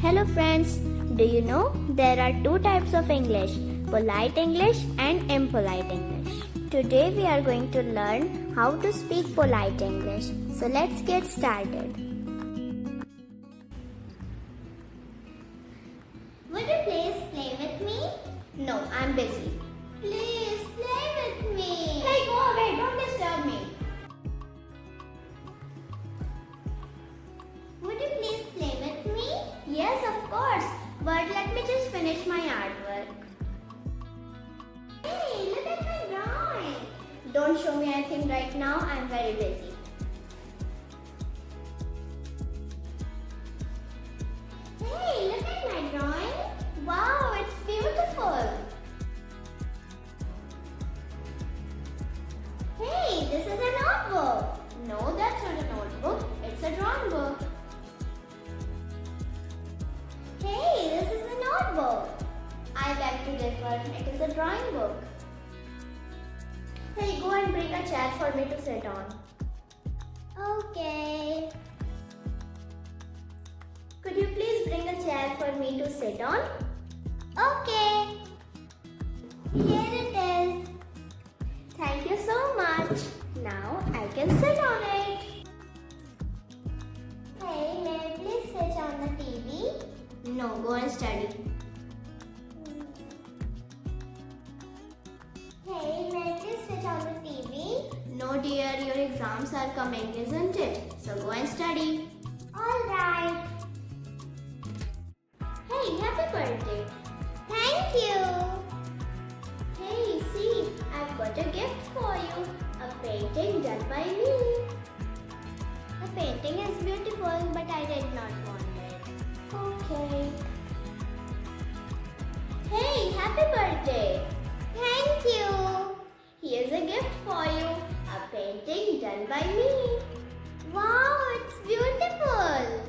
Hello friends, do you know there are two types of English, polite English and impolite English. Today we are going to learn how to speak polite English. So let's get started. Would you please play with me? No, I'm busy. Please play with me. Hey, go away, don't disturb me. Would you please play with me? Yes, of course. But let me just finish my artwork. Hey, look at my drawing. Don't show me anything right now. I'm very busy. Hey, look at my drawing. Wow, it's beautiful. Hey, this is a notebook. No, that's not a notebook. It's a drawing book. Hey, this is a notebook. I beg to differ. It is a drawing book. Hey, go and bring a chair for me to sit on. Okay. Could you please bring a chair for me to sit on? Okay. Here it is. Thank you so much. Now I can sit on it. Hey, may I please sit on the TV? No, go and study. Hey, may I please sit on the TV? No dear, your exams are coming, isn't it? So go and study. Alright. Hey, happy birthday. Thank you. Hey, see, I've got a gift for you. A painting done by me. The painting is beautiful, but I did not want it. Okay. Hey, happy birthday. Thank you. Here's a gift for you. A painting done by me. Wow, it's beautiful.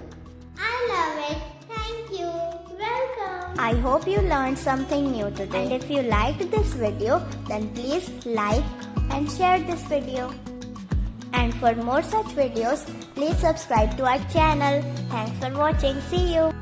I love it. Thank you. Welcome. I hope you learned something new today. And if you liked this video, then please like and share this video. And for more such videos, please subscribe to our channel. Thanks for watching. See you.